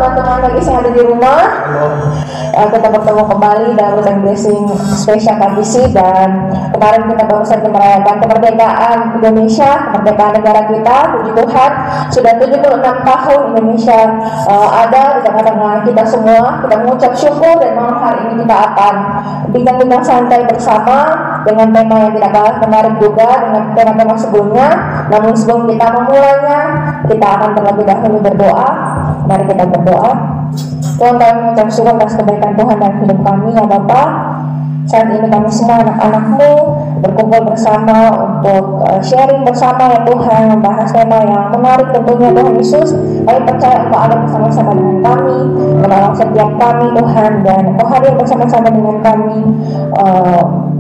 teman-teman lagi yang ada di rumah. Kita bertemu kembali dalam Weekend Blessing spesial KBC, dan kemarin kita baru saja merayakan kemerdekaan Indonesia, kemerdekaan negara kita. Puji Tuhan, sudah 76 tahun Indonesia ada di tengah-tengah kita semua. Kita mengucap syukur, dan malam hari ini kita akan bincang-bincang santai bersama dengan tema yang tidak kalah kemarin juga dengan tema-tema sebelumnya. Namun sebelum kita memulainya, kita akan terlebih dahulu berdoa. Mari kita berdoa. Tuhan, kami mengucap syukur atas kebaikan Tuhan dalam hidup kami, ya Bapa. Saat ini kami semua anak-anak-Mu berkumpul bersama untuk sharing bersama, ya Tuhan, membahas tema yang menarik tentunya, Tuhan Yesus. Kami percaya Engkau ada bersama-sama dengan kami, menolong setiap kami, Tuhan, dan Engkau hadir bersama-sama dengan kami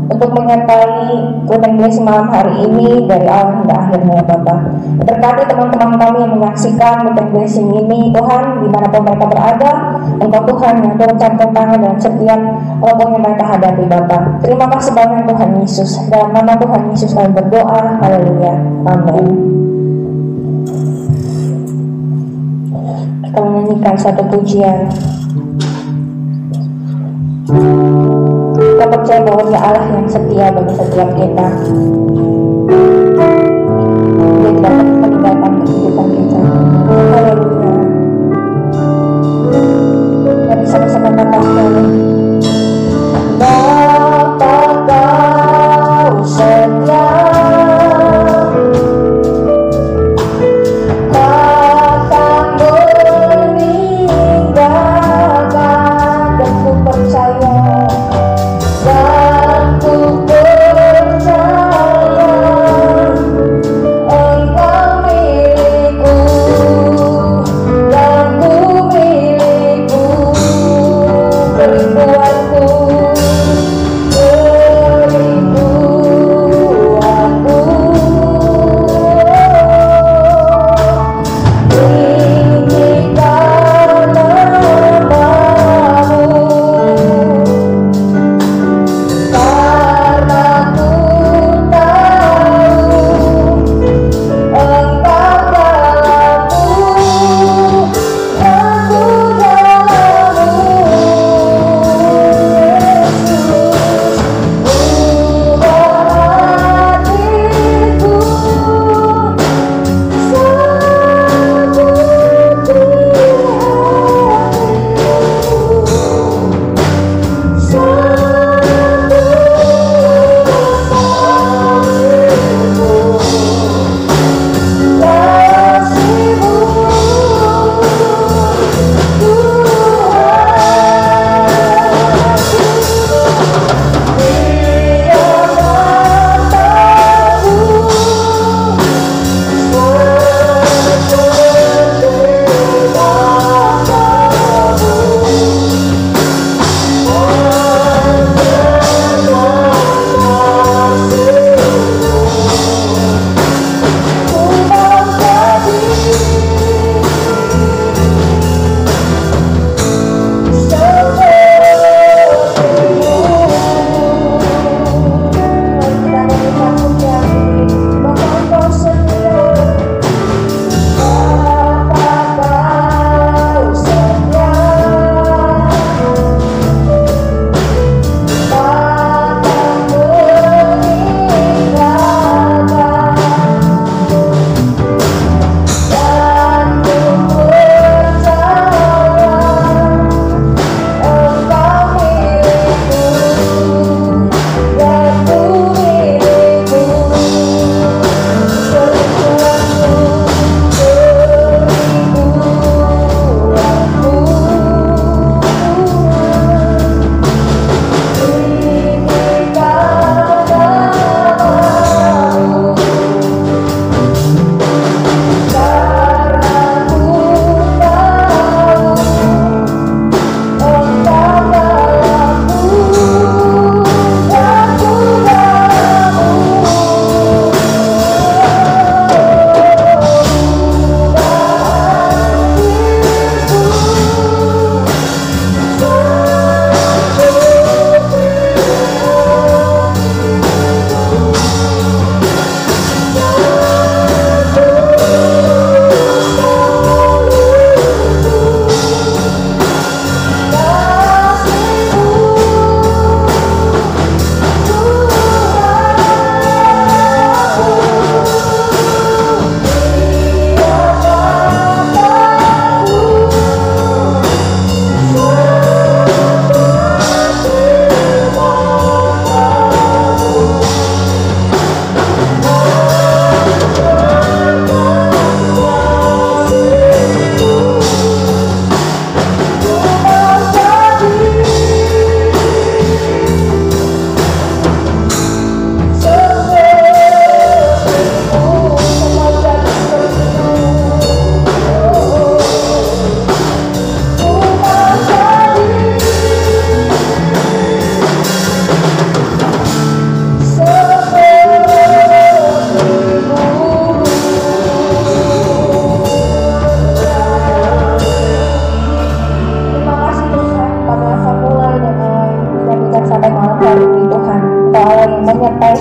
untuk menyertai Weekend Blessing malam hari ini dari awal hingga akhirnya, ya Bapak. Berkati teman-teman kami yang menyaksikan Weekend Blessing ini, Tuhan, dimanapun mereka berada, Engkau Tuhan yang turunkan tangan dalam setiap kelompok yang mereka hadapi, Bapak. Terima kasih banyak Tuhan Yesus. Dalam nama Tuhan Yesus kami berdoa. Haleluya. Amin. Kita menyanyikan satu pujian. Kita percaya bahwa Dia Allah yang setia bagi setiap kita. Dia tidak akan meninggalkan kehidupan kita. Haleluya. Mari sama-sama katakan, Bapa Kau setia, takkan meninggalkan, dan ku percaya. Dan ku percaya Engkau milikku.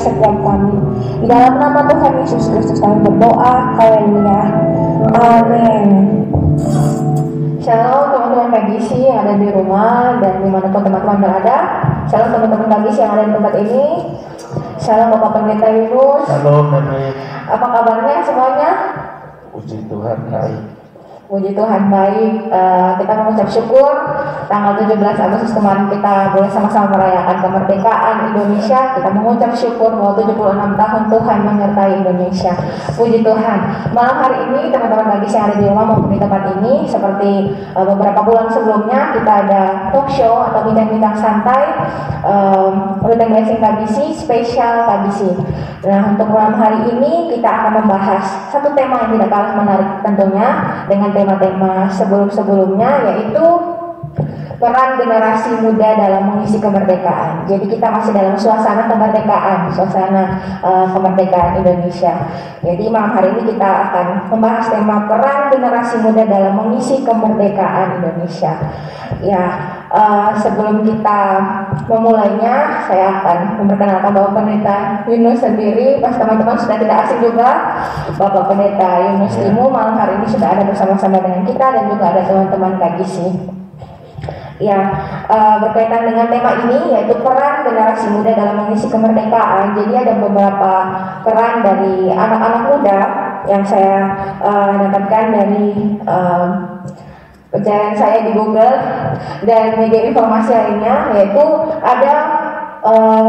setiap kami. Di dalam nama Tuhan Yesus Kristus kami berdoa. Haleluya. Amin. Shalom teman-teman KGC yang ada di rumah dan dimanapun teman-teman berada. Shalom teman-teman KGC yang ada di tempat ini. Shalom Bapak Pendeta Yunus. Shalom Nenek. Apa kabarnya semuanya? Puji Tuhan baik. Puji Tuhan baik. Kita mengucap syukur tanggal 17 Agustus kemarin kita boleh sama-sama merayakan kemerdekaan Indonesia. Kita mengucap syukur bahwa 76 tahun Tuhan menyertai Indonesia. Puji Tuhan. Malam hari ini teman-teman bagi yang ada di rumah maupun di tempat ini, seperti beberapa bulan sebelumnya kita ada talk show atau bincang-bincang santai Ruteng Blessing KBC, spesial KBC. Nah, untuk malam hari ini kita akan membahas satu tema yang tidak kalah menarik tentunya dengan tema-tema sebelum-sebelumnya, yaitu peran generasi muda dalam mengisi kemerdekaan. Jadi kita masih dalam suasana kemerdekaan, kemerdekaan Indonesia. Jadi malam hari ini kita akan membahas tema peran generasi muda dalam mengisi kemerdekaan Indonesia. Ya, sebelum kita memulainya, saya akan memperkenalkan Bapak Pendeta Yunus sendiri. Pas teman-teman sudah tidak asing juga, Bapak Pendeta Yunus Timu malam hari ini sudah ada bersama-sama dengan kita dan juga ada teman-teman KGC. Ya, berkaitan dengan tema ini yaitu peran generasi muda dalam mengisi kemerdekaan. Jadi ada beberapa peran dari anak-anak muda yang saya dapatkan dari pencarian saya di Google dan media informasi lainnya, yaitu ada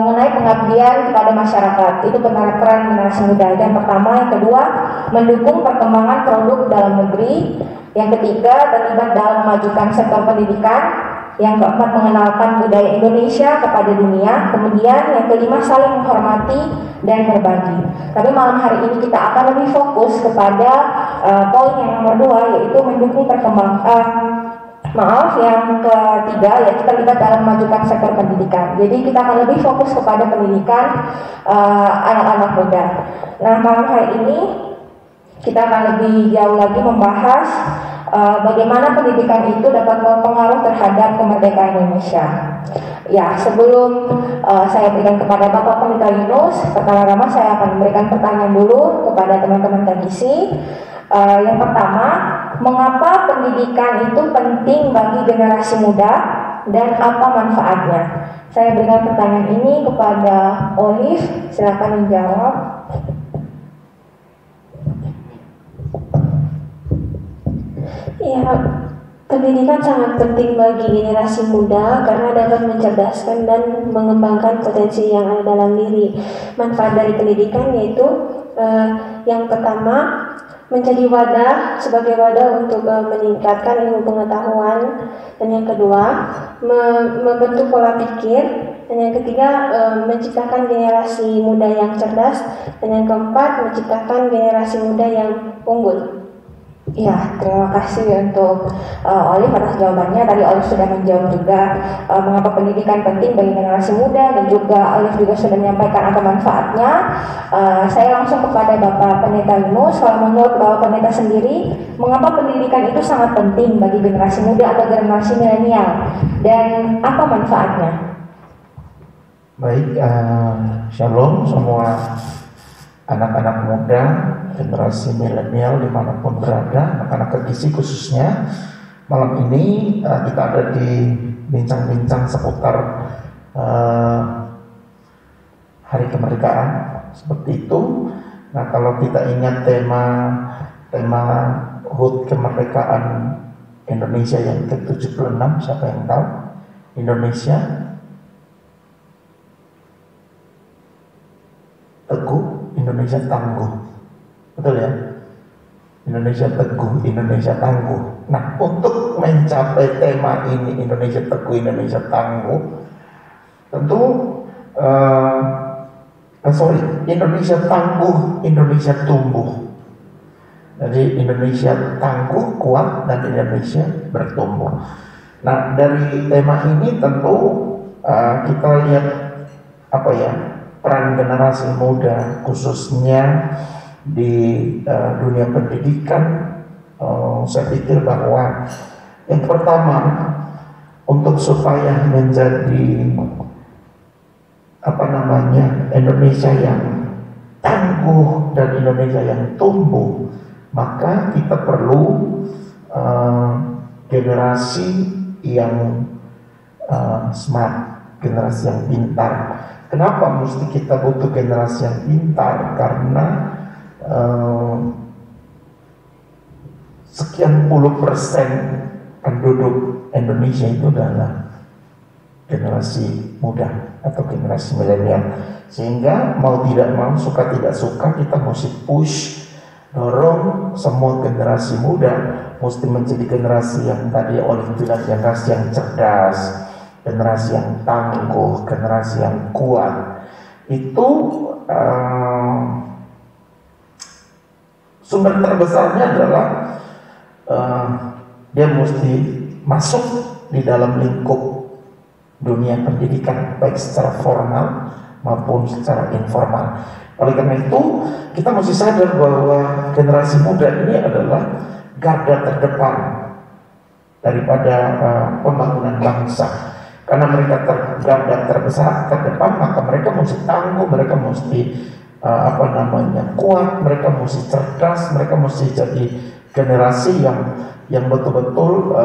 mengenai pengabdian kepada masyarakat. Itu peran generasi muda. Yang pertama, yang kedua, mendukung perkembangan produk dalam negeri. Yang ketiga, terlibat dalam memajukan sektor pendidikan. Yang keempat, mengenalkan budaya Indonesia kepada dunia. Kemudian yang kelima, saling menghormati dan berbagi. Tapi malam hari ini kita akan lebih fokus kepada poin yang nomor 2, yaitu mendukung yang ketiga, yaitu terlibat dalam memajukan sektor pendidikan. Jadi kita akan lebih fokus kepada pendidikan anak-anak muda. Nah, malam hari ini kita akan lebih jauh lagi membahas bagaimana pendidikan itu dapat berpengaruh terhadap kemerdekaan Indonesia. Ya, sebelum saya berikan kepada Bapak Pendeta Yunus, pertama-tama saya akan memberikan pertanyaan dulu kepada teman-teman KGC. Yang pertama, mengapa pendidikan itu penting bagi generasi muda dan apa manfaatnya? Saya berikan pertanyaan ini kepada Olive, silakan menjawab. Ya, pendidikan sangat penting bagi generasi muda karena dapat mencerdaskan dan mengembangkan potensi yang ada dalam diri. Manfaat dari pendidikan yaitu yang pertama, menjadi wadah sebagai wadah untuk meningkatkan ilmu pengetahuan, dan yang kedua, membentuk pola pikir, dan yang ketiga, menciptakan generasi muda yang cerdas, dan yang keempat, menciptakan generasi muda yang unggul. Ya, terima kasih untuk Olive atas jawabannya. Tadi Olive sudah menjawab juga mengapa pendidikan penting bagi generasi muda, dan juga Olive juga sudah menyampaikan apa manfaatnya. Saya langsung kepada Bapak Pendeta Yunus. Kalau menurut Bapak Pendeta sendiri, mengapa pendidikan itu sangat penting bagi generasi muda atau generasi milenial, dan apa manfaatnya? Baik, shalom semua anak-anak muda, generasi milenial dimanapun berada, anak-anak KGC khususnya. Malam ini kita ada di bincang-bincang seputar Hari Kemerdekaan, seperti itu. Nah, kalau kita ingat tema HUT Kemerdekaan Indonesia yang ke-76, siapa yang tahu? Indonesia teguh, Indonesia tangguh, betul ya? Indonesia teguh, Indonesia tangguh. Nah, untuk mencapai tema ini, Indonesia teguh, Indonesia tangguh, tentu Indonesia tangguh, Indonesia tumbuh. Jadi Indonesia tangguh, kuat, dan Indonesia bertumbuh. Nah, dari tema ini tentu kita lihat peran generasi muda khususnya di dunia pendidikan. Saya pikir bahwa yang pertama, untuk supaya menjadi Indonesia yang tangguh dan Indonesia yang tumbuh, maka kita perlu generasi yang smart, generasi yang pintar. Kenapa mesti kita butuh generasi yang pintar? Karena sekian puluh persen penduduk Indonesia itu adalah generasi muda atau generasi milenial, sehingga mau tidak mau, suka tidak suka, kita mesti push, dorong semua generasi muda mesti menjadi generasi yang tadi oleh bilang generasi yang cerdas, generasi yang tangguh, generasi yang kuat. Itu sumber terbesarnya adalah dia mesti masuk di dalam lingkup dunia pendidikan, baik secara formal maupun secara informal. Oleh karena itu, kita mesti sadar bahwa generasi muda ini adalah garda terdepan daripada pembangunan bangsa. Karena mereka garda terbesar terdepan, maka mereka mesti tangguh, mereka mesti kuat, mereka mesti cerdas, mereka mesti jadi generasi yang betul-betul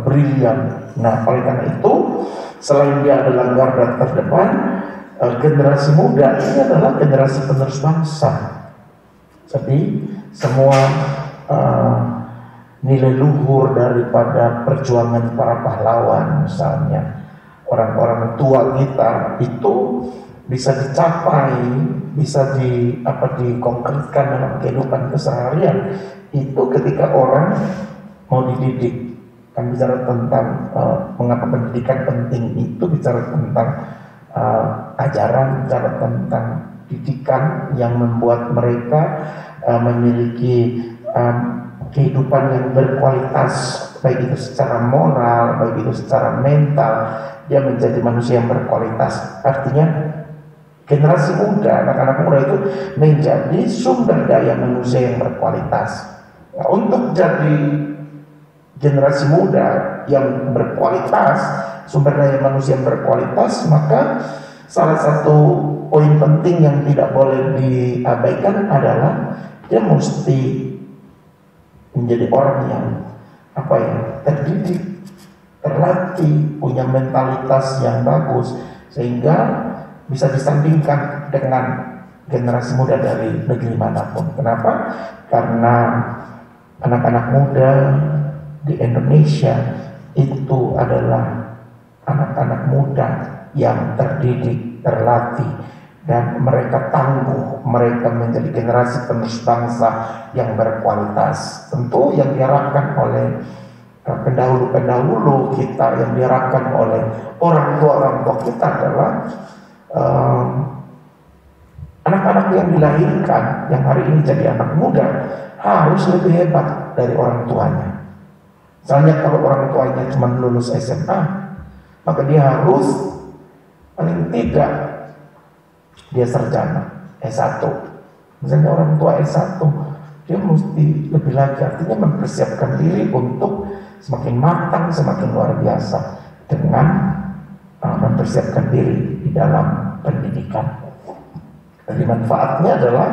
brilian. Nah, oleh karena itu, selain dia adalah garda terdepan, generasi muda ini adalah generasi penerus bangsa. Jadi semua nilai luhur daripada perjuangan para pahlawan, misalnya orang-orang tua kita, itu bisa dicapai, bisa dikonkretkan dalam kehidupan keseharian itu ketika orang mau dididik. Kan bicara tentang mengapa pendidikan penting, itu bicara tentang ajaran, bicara tentang didikan yang membuat mereka memiliki kehidupan yang berkualitas, baik itu secara moral, baik itu secara mental, dia menjadi manusia yang berkualitas. Artinya generasi muda, anak-anak muda itu menjadi sumber daya manusia yang berkualitas. Nah, untuk jadi generasi muda yang berkualitas, sumber daya manusia yang berkualitas, maka salah satu poin penting yang tidak boleh diabaikan adalah dia mesti menjadi orang yang terdidik, terlatih, punya mentalitas yang bagus, sehingga bisa disandingkan dengan generasi muda dari negeri manapun. Kenapa? Karena anak-anak muda di Indonesia itu adalah anak-anak muda yang terdidik, terlatih, dan mereka tangguh, mereka menjadi generasi penerus bangsa yang berkualitas. Tentu yang diharapkan oleh pendahulu-pendahulu kita, yang diharapkan oleh orang tua kita adalah anak-anak yang dilahirkan, yang hari ini jadi anak muda, harus lebih hebat dari orang tuanya. Misalnya kalau orang tuanya cuma lulus SMA, maka dia harus paling tidak dia sarjana S1. Misalnya orang tua S1, dia mesti lebih lagi, artinya mempersiapkan diri untuk semakin matang, semakin luar biasa dengan mempersiapkan diri di dalam pendidikan. Jadi manfaatnya adalah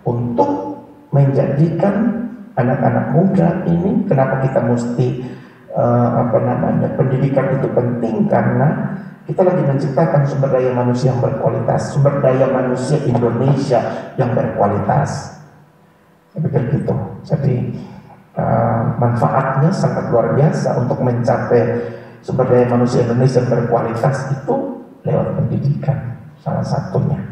untuk menjadikan anak-anak muda ini, kenapa kita mesti pendidikan itu penting, karena kita lagi menciptakan sumber daya manusia yang berkualitas, sumber daya manusia Indonesia yang berkualitas. Saya pikir gitu. Jadi manfaatnya sangat luar biasa untuk mencapai sumber daya manusia Indonesia yang berkualitas itu lewat pendidikan, salah satunya.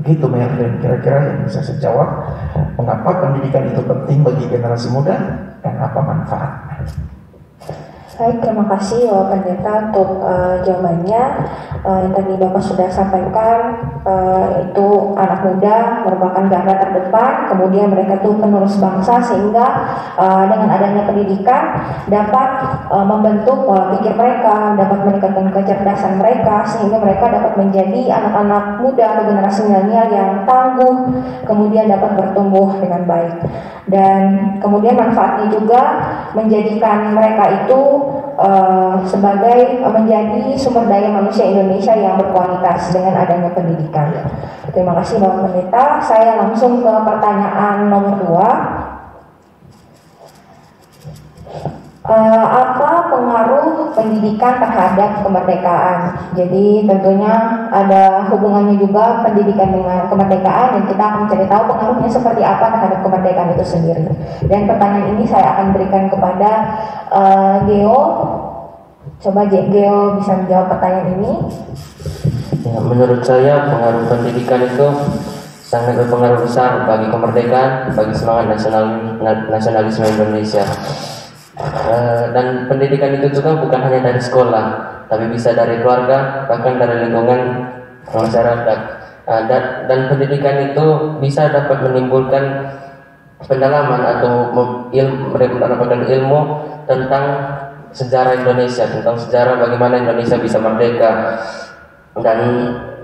Begitu Merlin, kira-kira yang bisa saya jawab mengapa pendidikan itu penting bagi generasi muda dan apa manfaatnya. Baik, terima kasih Bapak Pendeta untuk jawabannya. Yang tadi Bapak sudah sampaikan, itu anak muda merupakan garda terdepan, kemudian mereka itu penerus bangsa, sehingga dengan adanya pendidikan dapat membentuk pola pikir mereka, dapat meningkatkan kecerdasan mereka, sehingga mereka dapat menjadi anak-anak muda atau generasi milenial yang tangguh, kemudian dapat bertumbuh dengan baik. dan kemudian manfaatnya juga menjadikan mereka itu sebagai menjadi sumber daya manusia Indonesia yang berkualitas dengan adanya pendidikan. Terima kasih Bapak Pendeta. Saya langsung ke pertanyaan nomor 2. Apa pengaruh pendidikan terhadap kemerdekaan? Jadi tentunya ada hubungannya juga pendidikan dengan kemerdekaan, dan kita akan mencari tahu pengaruhnya seperti apa terhadap kemerdekaan itu sendiri. Dan pertanyaan ini saya akan berikan kepada Geo. Coba Geo bisa menjawab pertanyaan ini. Ya, menurut saya pengaruh pendidikan itu sangat berpengaruh besar bagi kemerdekaan, bagi semangat nasionalisme Indonesia. Dan pendidikan itu juga bukan hanya dari sekolah, tapi bisa dari keluarga, bahkan dari lingkungan masyarakat. Dan pendidikan itu bisa dapat menimbulkan pendalaman atau mendapatkan ilmu tentang sejarah Indonesia, tentang sejarah bagaimana Indonesia bisa merdeka. Dan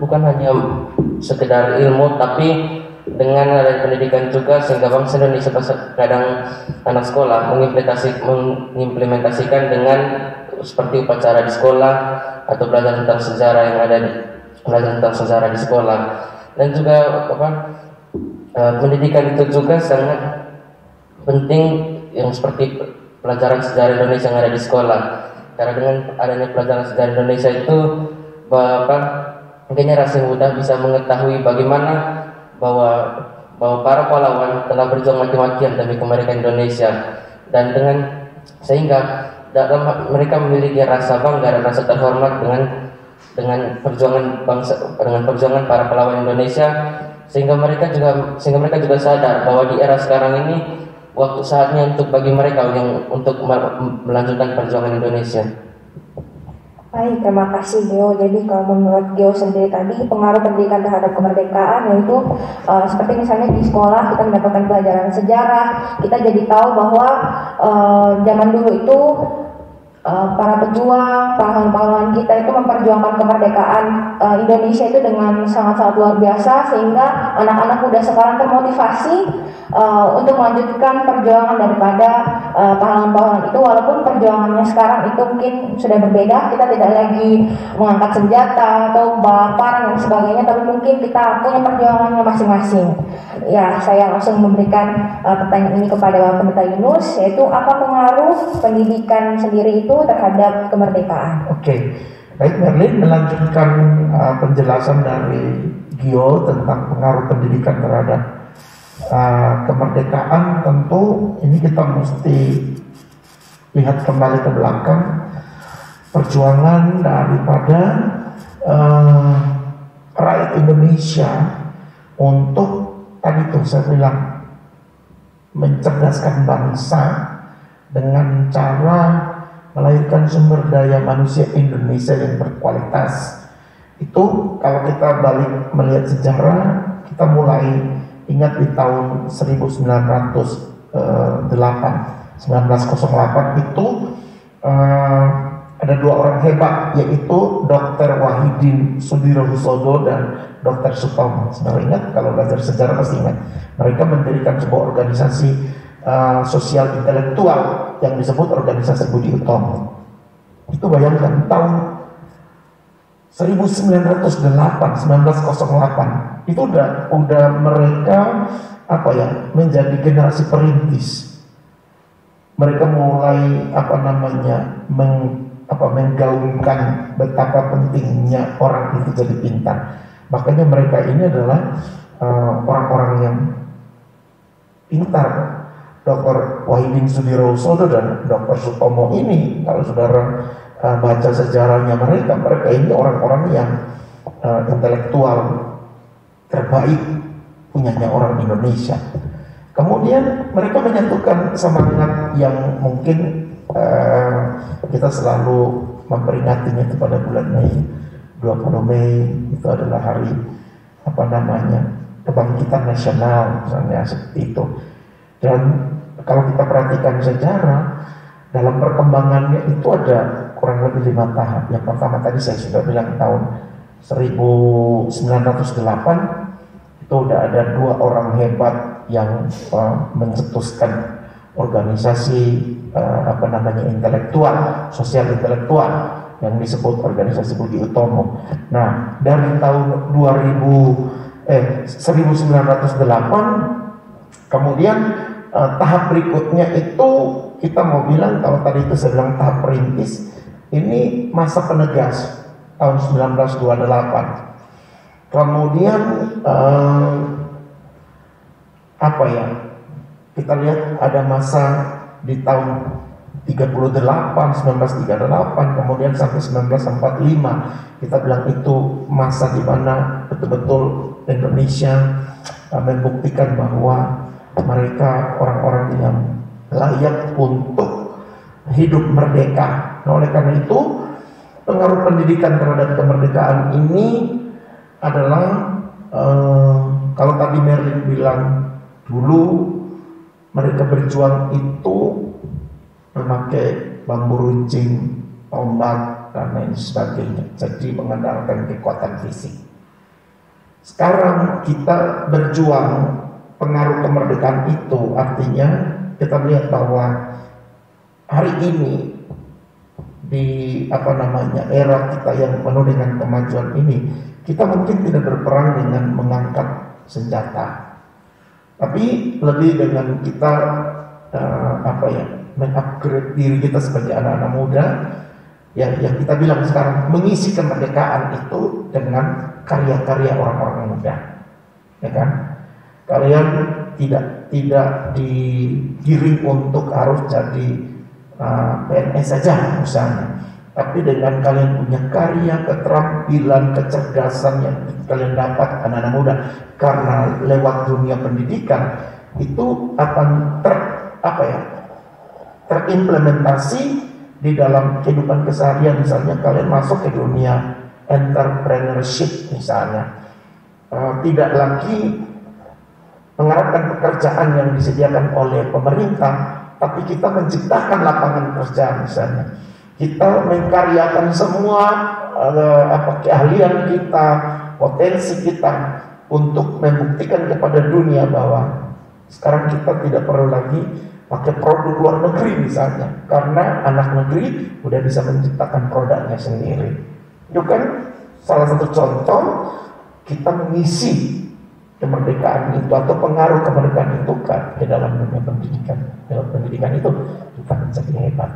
bukan hanya sekedar ilmu, tapi dengan adanya pendidikan juga, sehingga bangsa Indonesia kadang anak sekolah mengimplementasikan dengan seperti upacara di sekolah atau belajar tentang sejarah yang ada belajar tentang sejarah di sekolah. Dan juga pendidikan itu juga sangat penting, yang seperti pelajaran sejarah Indonesia yang ada di sekolah. Karena dengan adanya pelajaran sejarah Indonesia itu generasi muda bisa mengetahui bagaimana bahwa para pahlawan telah berjuang mati-matian demi kemerdekaan Indonesia, dan sehingga dalam mereka memiliki rasa bangga dan rasa terhormat dengan perjuangan bangsa, dengan perjuangan para pahlawan Indonesia, sehingga mereka juga sadar bahwa di era sekarang ini waktu saatnya bagi mereka untuk melanjutkan perjuangan Indonesia. Baik, terima kasih Geo. Jadi kalau menurut Geo sendiri tadi, pengaruh pendidikan terhadap kemerdekaan yaitu seperti misalnya di sekolah kita mendapatkan pelajaran sejarah, kita jadi tahu bahwa zaman dulu itu para pejuang, pahlawan-pahlawan kita itu memperjuangkan kemerdekaan Indonesia itu dengan sangat-sangat luar biasa, sehingga anak-anak muda sekarang termotivasi untuk melanjutkan perjuangan daripada pahlawan-pahlawan itu, walaupun perjuangannya sekarang itu mungkin sudah berbeda, kita tidak lagi mengangkat senjata atau bakar dan sebagainya, tapi mungkin kita punya perjuangannya masing-masing. Ya, saya langsung memberikan pertanyaan ini kepada Bapak Pendeta Yunus, yaitu apa pengaruh pendidikan sendiri itu terhadap kemerdekaan? Oke, baik Merlin, melanjutkan penjelasan dari Gio tentang pengaruh pendidikan terhadap kemerdekaan. Tentu ini kita mesti lihat kembali ke belakang perjuangan daripada rakyat Indonesia untuk tadi tuh saya bilang mencerdaskan bangsa dengan cara melahirkan sumber daya manusia Indonesia yang berkualitas. Itu kalau kita balik melihat sejarah, kita mulai ingat di tahun 1908 itu ada dua orang hebat, yaitu Dr. Wahidin Sudirohusodo dan Dr. Sutomo. Saudara ingat, kalau belajar sejarah pasti ingat, mereka mendirikan sebuah organisasi sosial intelektual yang disebut Organisasi Budi Utomo. Itu bayangkan tahun 1908 itu udah mereka menjadi generasi perintis. Mereka mulai menggaungkan betapa pentingnya orang itu jadi pintar. Makanya mereka ini adalah orang-orang yang pintar. Dr. Wahidin Sudirohusodo dan Dr. Sutomo ini, kalau saudara baca sejarahnya mereka ini orang-orang yang intelektual terbaik punyanya orang Indonesia. Kemudian mereka menyatukan semangat yang mungkin kita selalu memperingatinya itu pada bulan Mei. 20 Mei itu adalah hari kebangkitan nasional, misalnya seperti itu. Dan kalau kita perhatikan sejarah, dalam perkembangannya itu ada kurang lebih 5 tahap. Yang pertama tadi saya sudah bilang tahun 1908 itu udah ada dua orang hebat yang mencetuskan organisasi intelektual, sosial intelektual yang disebut organisasi Budi Utomo. Nah, dari tahun 1908 kemudian tahap berikutnya itu kita mau bilang, kalau tadi itu saya bilang tahap perintis, ini masa penegas tahun 1928. Kemudian kita lihat ada masa di tahun 1938, kemudian sampai 1945. Kita bilang itu masa di mana betul-betul Indonesia membuktikan bahwa mereka orang-orang yang layak untuk hidup merdeka. Nah, oleh karena itu pengaruh pendidikan terhadap kemerdekaan ini adalah kalau tadi Merlin bilang dulu mereka berjuang itu memakai bambu runcing, tombak, dan lain sebagainya, jadi mengandalkan kekuatan fisik. Sekarang kita berjuang pengaruh kemerdekaan itu, artinya kita melihat bahwa hari ini di era kita yang penuh dengan kemajuan ini, kita mungkin tidak berperang dengan mengangkat senjata, tapi lebih dengan kita mengupgrade diri kita sebagai anak-anak muda yang kita bilang sekarang mengisi kemerdekaan itu dengan karya-karya orang-orang muda, ya kan? Kalian tidak digiring untuk harus jadi PNS saja misalnya, tapi dengan kalian punya karya, keterampilan, kecerdasan yang kalian dapat anak-anak muda, karena lewat dunia pendidikan itu akan terimplementasi di dalam kehidupan keseharian. Misalnya kalian masuk ke dunia entrepreneurship misalnya, tidak lagi mengharapkan pekerjaan yang disediakan oleh pemerintah, tapi kita menciptakan lapangan kerja misalnya. Kita mengkaryakan semua keahlian kita, potensi kita untuk membuktikan kepada dunia bahwa sekarang kita tidak perlu lagi pakai produk luar negeri misalnya, karena anak negeri udah bisa menciptakan produknya sendiri. Itu kan salah satu contoh kita mengisi kemerdekaan itu atau pengaruh kemerdekaan itu kan ke dalam dunia pendidikan. Dalam pendidikan itu kita menjadi hebat.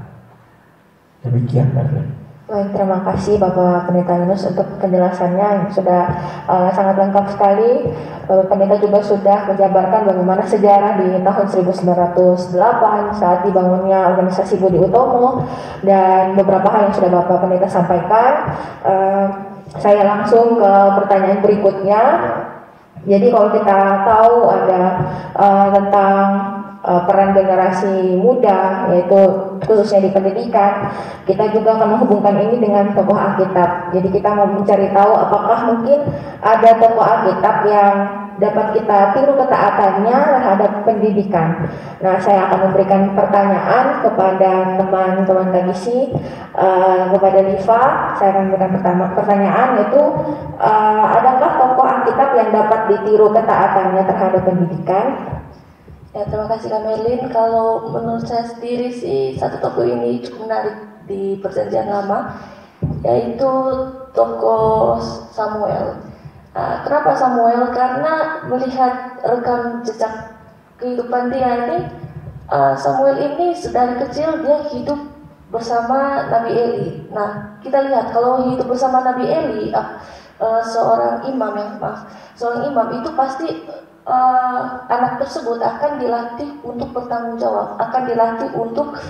Demikian Merlin. Baik, terima kasih Bapak Pendeta Yunus untuk penjelasannya yang sudah sangat lengkap sekali. Bapak Pendeta juga sudah menjabarkan bagaimana sejarah di tahun 1908 saat dibangunnya organisasi Budi Utomo, dan beberapa hal yang sudah Bapak Pendeta sampaikan. Saya langsung ke pertanyaan berikutnya. Jadi kalau kita tahu ada tentang peran generasi muda, yaitu khususnya di pendidikan, kita juga akan menghubungkan ini dengan tokoh Alkitab. Jadi kita mau mencari tahu apakah mungkin ada tokoh Alkitab yang dapat kita tiru ketaatannya terhadap pendidikan. Nah, saya akan memberikan pertanyaan kepada teman-teman Kadisi, kepada Liva. Saya akan memberikan pertanyaan, yaitu adakah tokoh Alkitab yang dapat ditiru ketaatannya terhadap pendidikan? Ya, terima kasih Kak Merlin. Kalau menurut saya sendiri sih, satu tokoh ini cukup menarik di Perjanjian Lama, yaitu tokoh Samuel. Kenapa Samuel? Karena melihat rekam jejak kehidupan dia ini, Samuel ini dari kecil dia hidup bersama Nabi Eli. Nah, kita lihat kalau hidup bersama Nabi Eli, seorang imam itu pasti anak tersebut akan dilatih untuk bertanggung jawab, akan dilatih untuk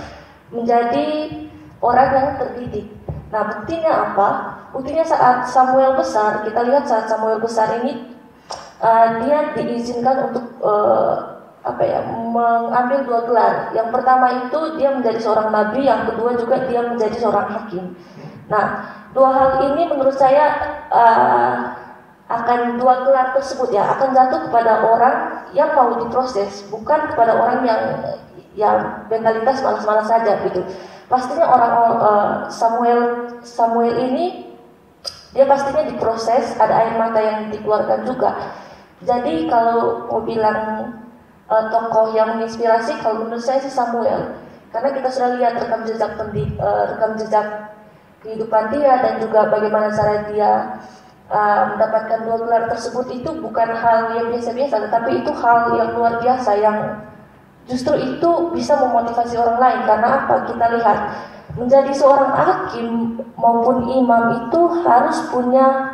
menjadi orang yang terdidik. Nah, buktinya apa? Buktinya saat Samuel besar, kita lihat saat Samuel besar ini, dia diizinkan untuk mengambil 2 gelar. Yang pertama itu dia menjadi seorang nabi, yang kedua juga dia menjadi seorang hakim. Nah, 2 hal ini menurut saya akan 2 gelar tersut akan jatuh kepada orang yang mau diproses, bukan kepada orang yang mentalitas malas-malas saja gitu. Pastinya orang Samuel ini dia pastinya diproses, ada air mata yang dikeluarkan juga. Jadi kalau mau bilang tokoh yang menginspirasi, kalau menurut saya sih Samuel, karena kita sudah lihat rekam jejak kehidupan dia dan juga bagaimana cara dia mendapatkan 2 gelar tersebut. Itu bukan hal yang biasa-biasa, tetapi itu hal yang luar biasa yang justru itu bisa memotivasi orang lain. Karena apa? Kita lihat menjadi seorang hakim maupun imam itu harus punya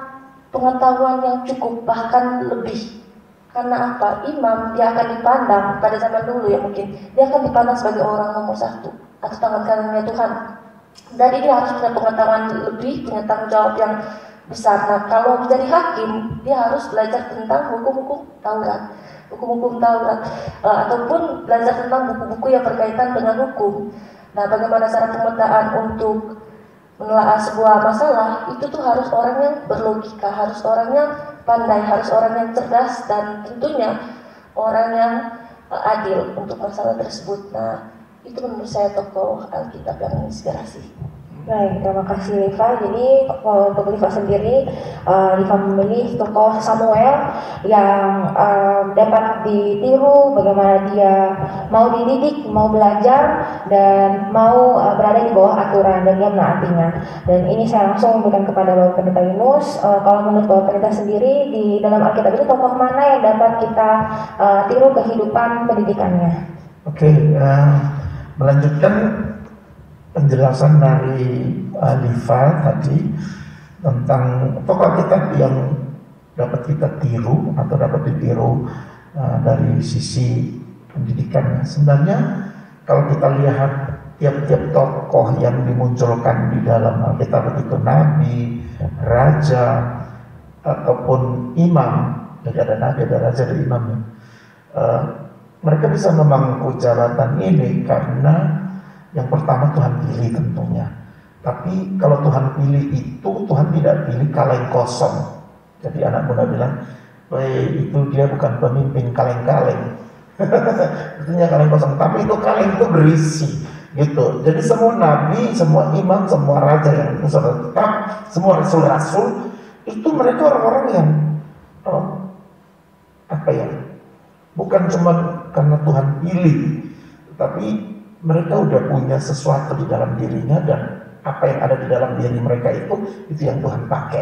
pengetahuan yang cukup, bahkan lebih. Karena apa? Imam dia akan dipandang pada zaman dulu ya, mungkin dia akan dipandang sebagai orang nomor 1 atau tangan kanannya Tuhan. Jadi dia harus punya pengetahuan lebih, punya tanggung jawab yang besar. Nah, kalau menjadi hakim, dia harus belajar tentang hukum-hukum Taurat, ataupun belajar tentang buku-buku yang berkaitan dengan hukum. Nah, bagaimana cara pemetaan untuk menelaah sebuah masalah, itu tuh harus orang yang berlogika, harus orang yang pandai, harus orang yang cerdas, dan tentunya orang yang adil untuk masalah tersebut. Nah, itu menurut saya tokoh Alkitab yang menginspirasi. Baik, terima kasih Liva. Jadi untuk Liva sendiri, Liva memilih tokoh Samuel yang dapat ditiru, bagaimana dia mau dididik, mau belajar, dan mau berada di bawah aturan, dan dia menaatinya. Dan ini saya langsung memberikan kepada Bapak Pendeta Yunus. Kalau menurut Bapak Pendeta sendiri, di dalam Alkitab itu tokoh mana yang dapat kita tiru kehidupan pendidikannya? Oke, melanjutkan penjelasan dari Liva tadi tentang tokoh Alkitab yang dapat kita tiru atau dapat ditiru dari sisi pendidikannya. Sebenarnya kalau kita lihat tiap-tiap tokoh yang dimunculkan di dalam Alkitab, itu nabi, raja, ataupun imam. Jadi ada nabi, ada raja, ada imam. Mereka bisa memangku jabatan ini karena yang pertama Tuhan pilih tentunya. Tapi kalau Tuhan pilih itu, Tuhan tidak pilih kaleng kosong. Jadi anak muda bilang, itu dia bukan pemimpin kaleng-kaleng. Artinya kaleng kosong, tapi itu kaleng itu berisi gitu. Jadi semua nabi, semua imam, semua raja yang tetap, semua rasul-rasul, itu mereka orang-orang yang bukan cuma karena Tuhan pilih, tapi mereka udah punya sesuatu di dalam dirinya, dan apa yang ada di dalam diri mereka itu yang Tuhan pakai.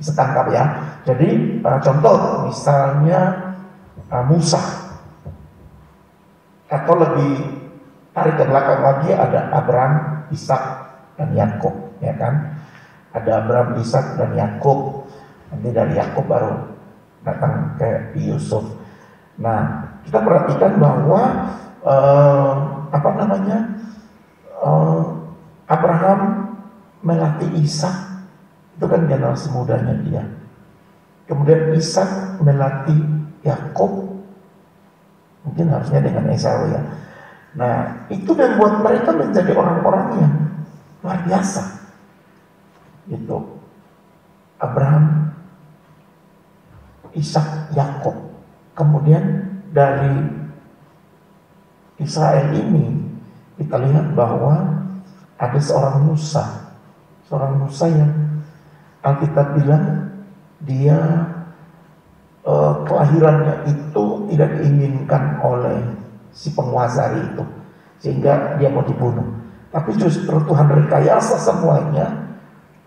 Bisa tangkap ya. Jadi contoh misalnya Musa, atau lebih tarik ke belakang lagi ada Abraham, Ishak, dan Yakub, ya kan? Ada Abraham, Ishak, dan Yakub. Nanti dari Yakub baru datang ke Yusuf. Nah, kita perhatikan bahwa Abraham melatih Ishak, itu kan generasi mudanya dia. Kemudian Ishak melatih Yakub, mungkin harusnya dengan Esau ya. Nah, itu membuat mereka menjadi orang-orang yang luar biasa. Gitu. Abraham, Ishak, Yakub. Kemudian dari Israel ini kita lihat bahwa ada seorang Musa yang Alkitab bilang dia kelahirannya itu tidak diinginkan oleh si penguasa itu, sehingga dia mau dibunuh. Tapi justru Tuhan rekayasa semuanya,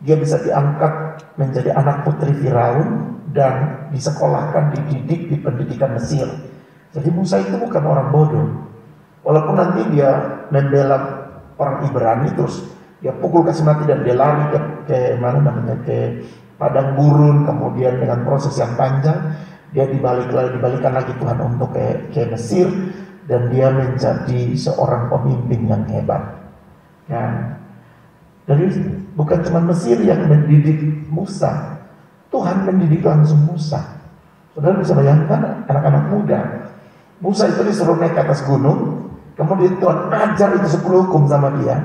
dia bisa diangkat menjadi anak putri Firaun dan disekolahkan, dididik di pendidikan Mesir. Jadi Musa itu bukan orang bodoh. Walaupun nanti dia membela orang Ibrani, terus dia pukul kasih mati dan dia lari ke padang gurun, kemudian dengan proses yang panjang dia dibalikan lagi Tuhan untuk ke Mesir, dan dia menjadi seorang pemimpin yang hebat. Nah, jadi bukan cuma Mesir yang mendidik Musa, Tuhan mendidik langsung Musa. Saudara bisa bayangkan anak-anak muda, Musa itu disuruh naik ke atas gunung, kemudian Tuhan ajar itu 10 hukum sama dia,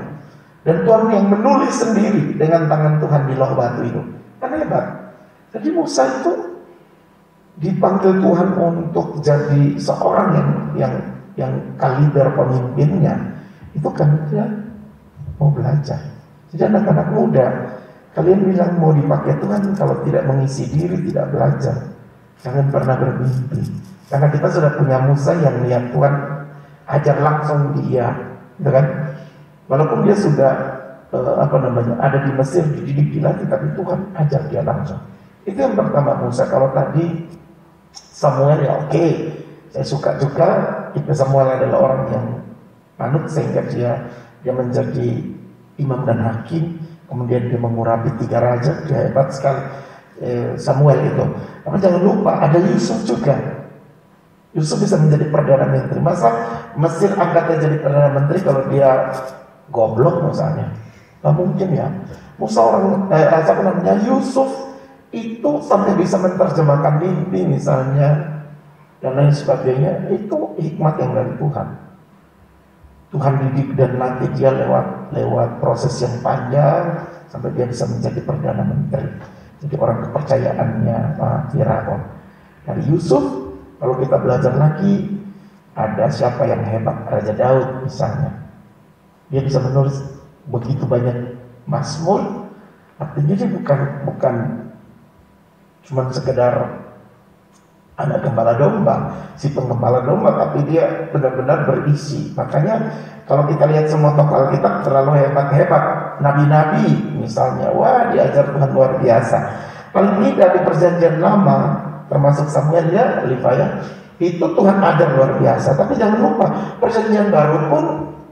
dan Tuhan yang menulis sendiri dengan tangan Tuhan di loh batu itu. Kan hebat. Jadi Musa itu dipanggil Tuhan untuk jadi seorang yang kaliber pemimpinnya. Itu kan dia mau belajar. Jadi anak-anak muda, kalian bilang mau dipakai Tuhan, kalau tidak mengisi diri, tidak belajar, jangan pernah bermimpi. Karena kita sudah punya Musa yang lihat Tuhan ajar langsung dia, gitu kan? Walaupun dia sudah ada di Mesir dididik dilatih, tapi Tuhan ajar dia langsung. Itu yang pertama Musa. Kalau tadi Samuel ya oke, saya suka juga. Itu Samuel adalah orang yang manut sehingga dia menjadi imam dan hakim. Kemudian dia mengurapi 3 raja, dia hebat sekali Samuel itu. Tapi jangan lupa ada Yusuf juga. Yusuf bisa menjadi perdana menteri. Masa Mesir angkatnya jadi perdana menteri kalau dia goblok misalnya? Gak mungkin ya. Yusuf itu sampai bisa menerjemahkan mimpi misalnya dan lain sebagainya. Itu hikmat yang dari Tuhan. Tuhan didik dan latih dia lewat proses yang panjang sampai dia bisa menjadi perdana menteri. Jadi orang kepercayaannya Firaun. Dari Yusuf, kalau kita belajar lagi, ada siapa yang hebat? Raja Daud misalnya. Dia bisa menulis begitu banyak mazmur. Artinya dia bukan cuma sekedar anak gembala domba, si penggembala domba, tapi dia benar-benar berisi. Makanya kalau kita lihat semua tokoh Alkitab terlalu hebat-hebat, nabi-nabi misalnya, wah diajar Tuhan luar biasa. Paling tidak di perjanjian lama, termasuk Samuel ya, Livaya, itu Tuhan ajar luar biasa. Tapi jangan lupa, perjanjian baru pun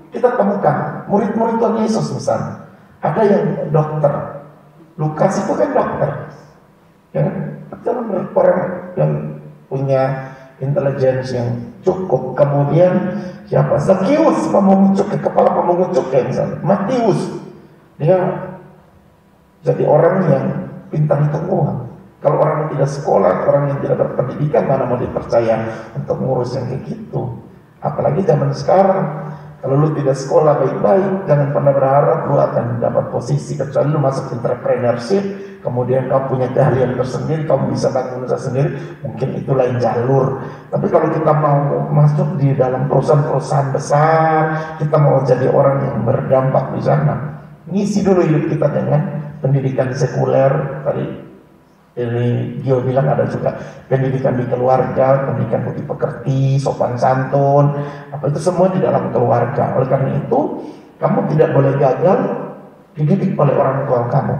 kita temukan murid-murid Tuhan Yesus misalnya. Ada yang dokter, Lukas itu kan dokter, ya kan? Orang yang punya intelijensi yang cukup. Kemudian siapa? Zakius, kepala pemungut cukai misalnya. Matius, dia jadi orang yang pintar hitung uang. Kalau orang yang tidak sekolah, orang yang tidak berpendidikan, mana mau dipercaya untuk ngurus yang kayak gitu? Apalagi zaman sekarang, kalau lu tidak sekolah baik-baik, jangan pernah berharap lu akan dapat posisi, kecuali lu masuk entrepreneurship, kemudian kamu punya keahlian tersendiri, kamu bisa bangun usaha sendiri, mungkin itu lain jalur. Tapi kalau kita mau masuk di dalam perusahaan-perusahaan besar, kita mau jadi orang yang berdampak di sana, ngisi dulu hidup kita dengan pendidikan sekuler. Tadi Gio bilang ada juga pendidikan di keluarga, pendidikan budi pekerti, sopan santun, apa itu semua di dalam keluarga. Oleh karena itu, kamu tidak boleh gagal dididik oleh orang tua kamu.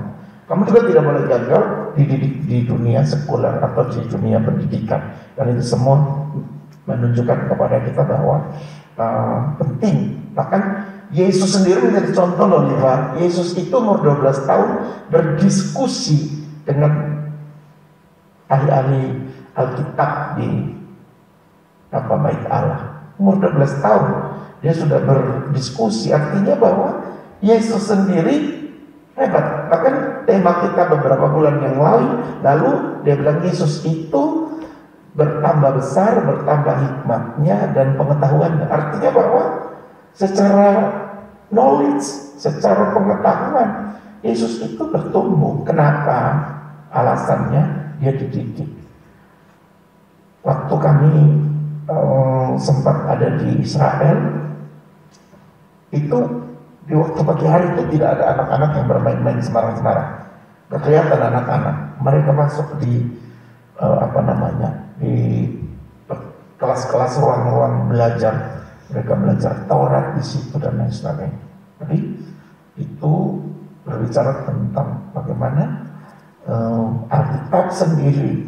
Kamu juga tidak boleh gagal dididik di dunia sekuler atau di dunia pendidikan. Dan itu semua menunjukkan kepada kita bahwa penting. Bahkan Yesus sendiri menjadi contoh loh, Pak. Yesus itu umur 12 tahun berdiskusi dengan ahli-ahli Alkitab di bait Allah. Umur 12 tahun dia sudah berdiskusi. Artinya bahwa Yesus sendiri hebat. Bahkan tema kita beberapa bulan yang lalu dia bilang Yesus itu bertambah besar, bertambah hikmatnya dan pengetahuannya. Artinya bahwa secara knowledge, secara pengetahuan Yesus itu bertumbuh. Kenapa? Alasannya dia dididik. Waktu kami sempat ada di Israel, itu di waktu pagi hari itu tidak ada anak-anak yang bermain-main sembarang-sembarang. Gak kelihatan anak-anak. Mereka masuk di di kelas-kelas ruang-ruang belajar. Mereka belajar Taurat di situ dan lain sebagainya. Jadi itu berbicara tentang bagaimana Alkitab sendiri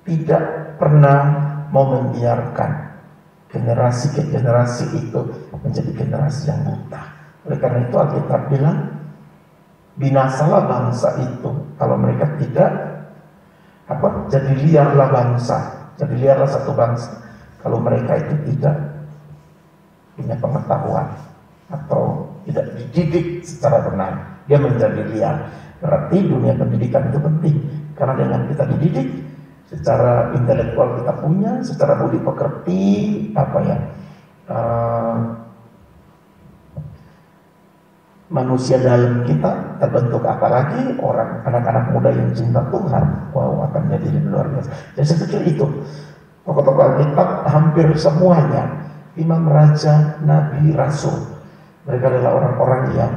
tidak pernah mau membiarkan generasi ke generasi itu menjadi generasi yang buta. Oleh karena itu Alkitab bilang binasalah bangsa itu kalau mereka tidak jadi liarlah bangsa, jadi liarlah satu bangsa kalau mereka itu tidak punya pengetahuan atau tidak dididik secara benar, dia menjadi liar. Berarti dunia pendidikan itu penting, karena dengan kita dididik secara intelektual kita punya, secara budi pekerti, manusia dalam kita terbentuk, apalagi anak-anak muda yang cinta Tuhan, wow, akan menjadi luar biasa. Jadi saya pikir itu tokoh-tokoh Alkitab hampir semuanya imam, raja, nabi, rasul, mereka adalah orang-orang yang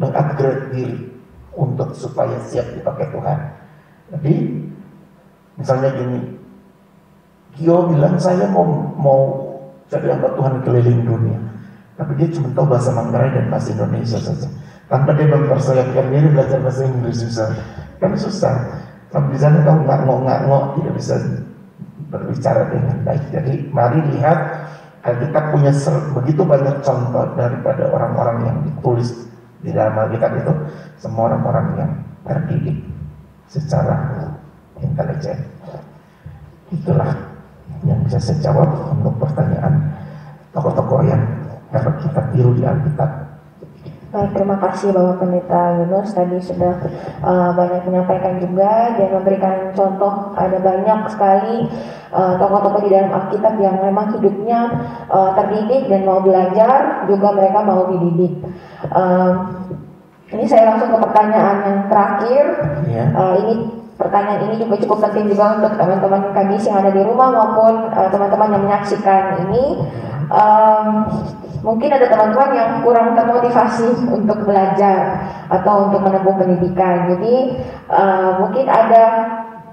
mengupgrade diri untuk supaya siap dipakai Tuhan. Jadi misalnya gini, Kyo bilang saya mau jadi hamba Tuhan keliling dunia, tapi dia cuma tahu bahasa Manggarai dan bahasa Indonesia saja. Tanpa dia mempersiapkan diri belajar bahasa Inggris kan susah. Sampai di sana tahu ngak-ngok tidak bisa berbicara dengan baik. Jadi mari lihat, Alkitab punya begitu banyak contoh daripada orang-orang yang ditulis di dalam Alkitab itu, semua orang-orang yang terdidik secara intelijen. Itulah yang bisa saya jawab untuk pertanyaan tokoh-tokoh yang dapat kita tiru di Alkitab. Baik, terima kasih Bapak Pendeta Yunus, tadi sudah banyak menyampaikan juga dan memberikan contoh. Ada banyak sekali tokoh-tokoh di dalam Alkitab yang memang hidupnya terdidik dan mau belajar, juga mereka mau dididik. Ini saya langsung ke pertanyaan yang terakhir. Pertanyaan ini juga cukup penting juga untuk teman-teman KGIS yang ada di rumah maupun teman-teman yang menyaksikan ini. Mungkin ada teman-teman yang kurang termotivasi untuk belajar atau untuk menempuh pendidikan. Jadi mungkin ada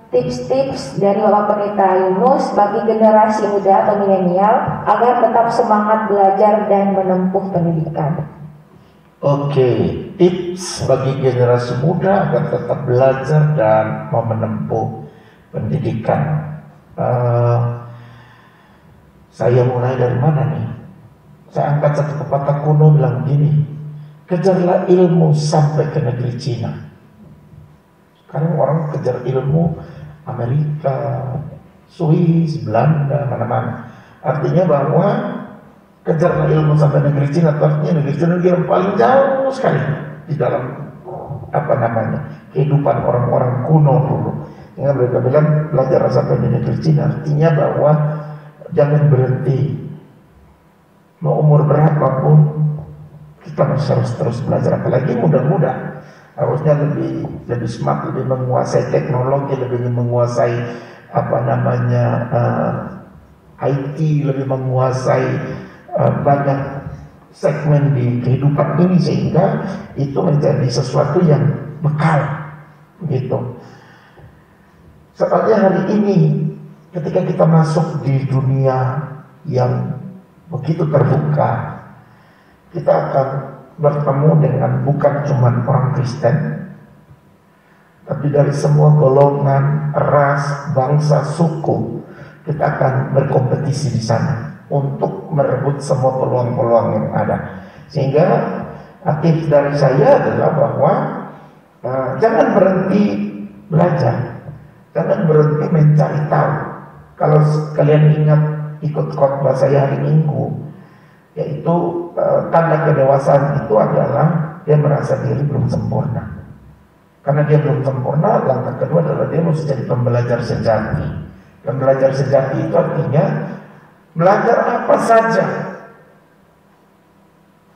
tips-tips dari Bapak Pendeta Yunus bagi generasi muda atau milenial agar tetap semangat belajar dan menempuh pendidikan. Oke, tips bagi generasi muda agar tetap belajar dan mau menempuh pendidikan. Saya mulai dari mana nih? Saya angkat satu pepatah kuno bilang gini, kejarlah ilmu sampai ke negeri Cina. Karena orang kejar ilmu Amerika, Swiss, Belanda, mana-mana. Artinya bahwa kejarlah ilmu sampai negeri Cina, artinya negeri Cina yang paling jauh sekali di dalam kehidupan orang-orang kuno dulu. Sehingga mereka bilang belajar sampai di negeri Cina, artinya bahwa jangan berhenti. Mau umur berapapun kita harus terus belajar, apalagi muda-muda harusnya lebih smart, lebih menguasai teknologi, lebih menguasai IT, lebih menguasai banyak segmen di kehidupan ini, sehingga itu menjadi sesuatu yang bekal gitu. Soalnya hari ini ketika kita masuk di dunia yang begitu terbuka, kita akan bertemu dengan bukan cuma orang Kristen, tapi dari semua golongan, ras, bangsa, suku. Kita akan berkompetisi di sana untuk merebut semua peluang-peluang yang ada. Sehingga tips dari saya adalah bahwa jangan berhenti belajar, jangan berhenti mencari tahu. Kalau kalian ingat ikut khotbah saya hari Minggu, yaitu tanda kedewasaan itu adalah dia merasa diri belum sempurna. Karena dia belum sempurna, langkah kedua adalah dia mesti jadi pembelajar sejati. Pembelajar sejati itu artinya belajar apa saja,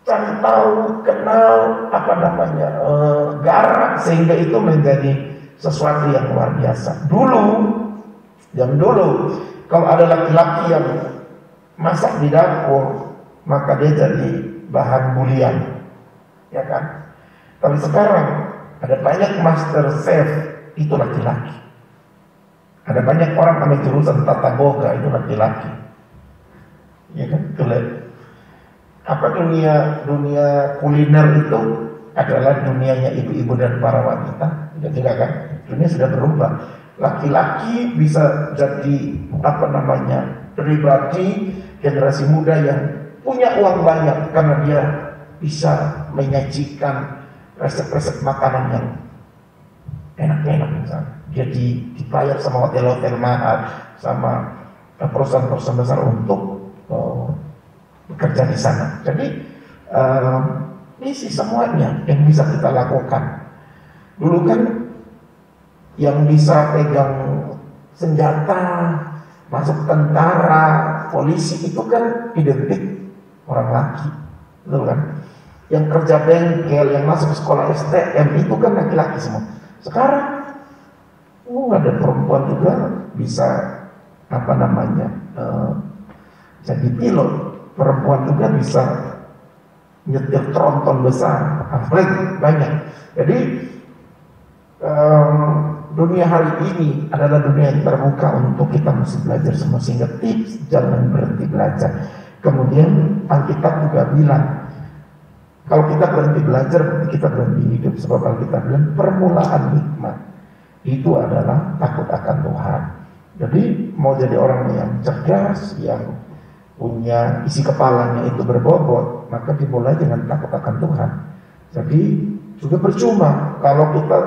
cari tahu, kenal, garap, sehingga itu menjadi sesuatu yang luar biasa. Dulu, kalau ada laki-laki yang masak di dapur, maka dia jadi bahan bulian, ya kan? Tapi sekarang ada banyak master chef itu laki-laki. Ada banyak orang ambil jurusan tata boga itu laki-laki, ya kan? Dunia kuliner itu adalah dunianya ibu-ibu dan para wanita, tidak kan? Dunia sudah berubah. Laki-laki bisa jadi pribadi generasi muda yang punya uang banyak karena dia bisa menyajikan resep-resep makanan yang enak-enak misalnya. Dia dibayar sama hotel-hotel mahal, sama perusahaan-perusahaan besar untuk bekerja di sana. Jadi ini sih semuanya yang bisa kita lakukan. Dulu kan yang bisa pegang senjata, masuk tentara, polisi itu kan identik orang laki, betul kan? Yang kerja bengkel, yang masuk sekolah STM itu kan laki-laki semua. Sekarang ada perempuan juga bisa jadi pilot, perempuan juga bisa nyetir tronton besar, apalagi banyak. Jadi dunia hari ini adalah dunia yang terbuka untuk kita mesti belajar semua, sehingga tips jangan berhenti belajar. Kemudian Alkitab juga bilang, kalau kita berhenti belajar, kita berhenti hidup. Sebab Alkitab bilang permulaan hikmat itu adalah takut akan Tuhan. Jadi mau jadi orang yang cerdas, yang punya isi kepalanya itu berbobot, maka dimulai dengan takut akan Tuhan. Jadi juga percuma kalau kita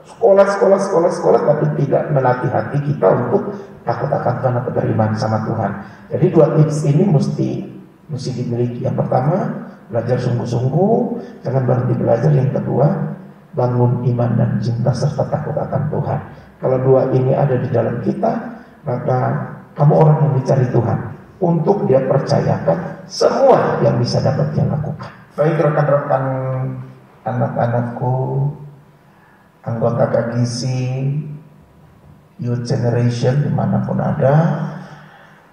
sekolah tapi tidak melatih hati kita untuk takut akan Tuhan atau beriman sama Tuhan. Jadi dua tips ini mesti dimiliki. Yang pertama, belajar sungguh-sungguh, jangan berhenti belajar. Yang kedua, bangun iman dan cinta serta takut akan Tuhan. Kalau dua ini ada di dalam kita, maka kamu orang yang dicari Tuhan untuk dia percayakan semua yang bisa dapat dia lakukan. Baik rekan-rekan, anak-anakku, anggota KGC, Youth Generation dimanapun ada,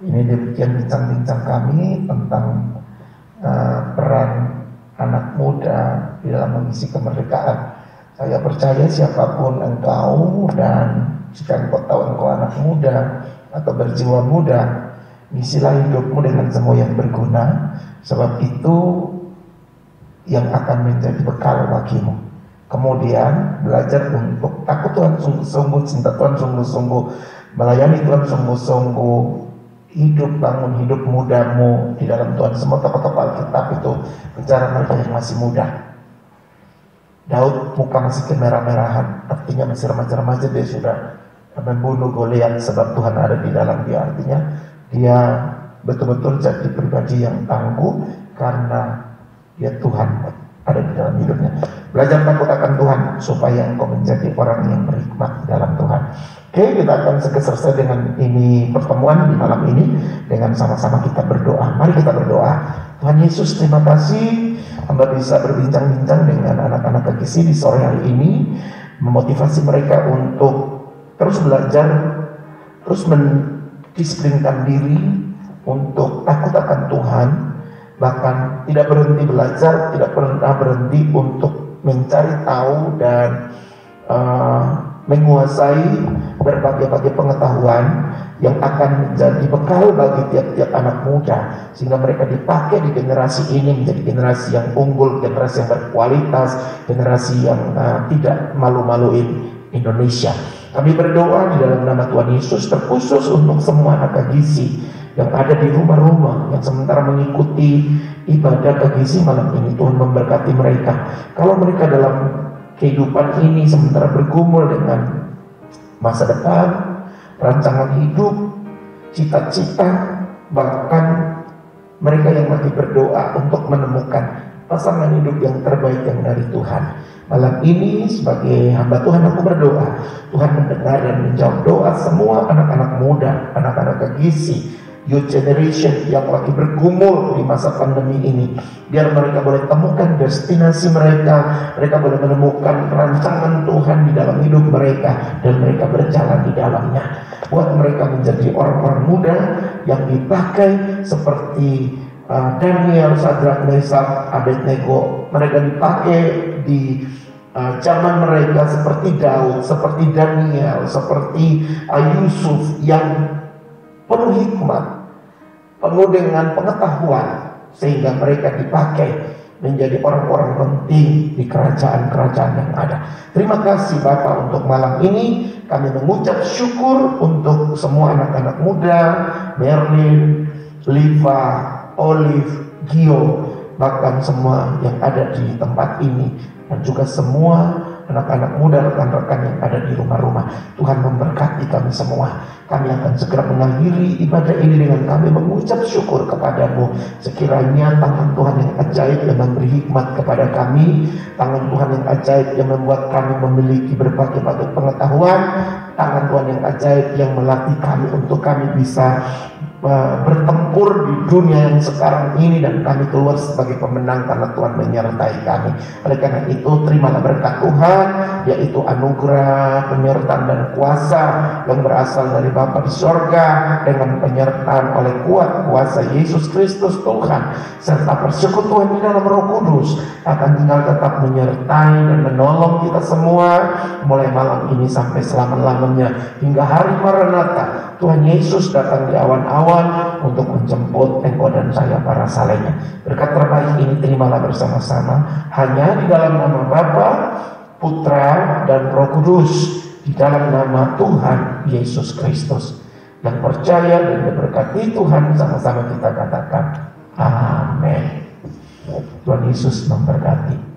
ini demikian bincang-bincang kami tentang peran anak muda di dalam mengisi kemerdekaan. Saya percaya siapapun engkau, dan jika engkau tahu engkau anak muda atau berjiwa muda, isilah hidupmu dengan semua yang berguna, sebab itu yang akan menjadi bekal bagimu. Kemudian belajar untuk takut Tuhan sungguh-sungguh, cinta Tuhan sungguh-sungguh, melayani Tuhan sungguh-sungguh, bangun hidup mudamu di dalam Tuhan. Semua tokoh-tokoh Alkitab itu bicara mereka yang masih muda. Daud muka masih kemerah-merahan, artinya masih remaja-remaja, dia sudah membunuh Goliat sebab Tuhan ada di dalam dia. Artinya dia betul-betul jadi pribadi yang tangguh karena dia Tuhan ada di dalam hidupnya. Belajar takut akan Tuhan supaya engkau menjadi orang yang berhikmat di dalam Tuhan. Oke, kita akan selesai dengan ini pertemuan di malam ini dengan sama-sama kita berdoa. Mari kita berdoa. Tuhan Yesus, terima kasih hamba bisa berbincang-bincang dengan anak-anak KGC di sore hari ini, memotivasi mereka untuk terus belajar, terus mendisiplinkan diri untuk takut akan Tuhan, bahkan tidak berhenti belajar, tidak pernah berhenti untuk mencari tahu dan menguasai berbagai-bagai pengetahuan yang akan menjadi bekal bagi tiap-tiap anak muda, sehingga mereka dipakai di generasi ini menjadi generasi yang unggul, generasi yang berkualitas, generasi yang tidak malu-maluin Indonesia. Kami berdoa di dalam nama Tuhan Yesus, terkhusus untuk semua anak KGC yang ada di rumah-rumah, yang sementara mengikuti ibadah KGC malam ini. Tuhan memberkati mereka. Kalau mereka dalam kehidupan ini sementara bergumul dengan masa depan, rancangan hidup, cita-cita, bahkan mereka yang lagi berdoa untuk menemukan pasangan hidup yang terbaik yang dari Tuhan. Malam ini sebagai hamba Tuhan aku berdoa, Tuhan mendengar dan menjawab doa semua anak-anak muda, anak-anak KGC, Youth Generation yang lagi bergumul di masa pandemi ini, biar mereka boleh temukan destinasi mereka, mereka boleh menemukan rancangan Tuhan di dalam hidup mereka, dan mereka berjalan di dalamnya. Buat mereka menjadi orang-orang muda yang dipakai seperti Daniel, Sadrak, Mesak, Abednego. Mereka dipakai di zaman mereka seperti Daud, seperti Daniel, seperti Yusuf yang penuh hikmat, penuh dengan pengetahuan, sehingga mereka dipakai menjadi orang-orang penting di kerajaan-kerajaan yang ada. Terima kasih Bapak untuk malam ini. Kami mengucap syukur untuk semua anak-anak muda, Merlin, Liva, Olive, Gio, bahkan semua yang ada di tempat ini, dan juga semua anak-anak muda, rekan-rekan yang ada di rumah-rumah. Tuhan memberkati kami semua. Kami akan segera mengakhiri ibadah ini dengan kami mengucap syukur kepadamu. Sekiranya tangan Tuhan yang ajaib yang memberi hikmat kepada kami, tangan Tuhan yang ajaib yang membuat kami memiliki berbagai-bagai pengetahuan, tangan Tuhan yang ajaib yang melatih kami untuk kami bisa bertempur di dunia yang sekarang ini, dan kami keluar sebagai pemenang karena Tuhan menyertai kami. Oleh karena itu, terimalah berkat Tuhan, yaitu anugerah, penyertaan dan kuasa yang berasal dari Bapa di sorga, dengan penyertaan oleh kuat kuasa Yesus Kristus Tuhan, serta persekutuan di dalam Roh Kudus akan tinggal tetap menyertai dan menolong kita semua mulai malam ini sampai selama-lamanya hingga hari Maranatha. Tuhan Yesus datang di awan-awan untuk menjemput engkau dan saya para salehnya. Berkat terbaik ini terimalah bersama-sama hanya di dalam nama Bapa, Putra, dan Roh Kudus, di dalam nama Tuhan Yesus Kristus. Yang percaya dan diberkati Tuhan, sama-sama kita katakan amin. Tuhan Yesus memberkati.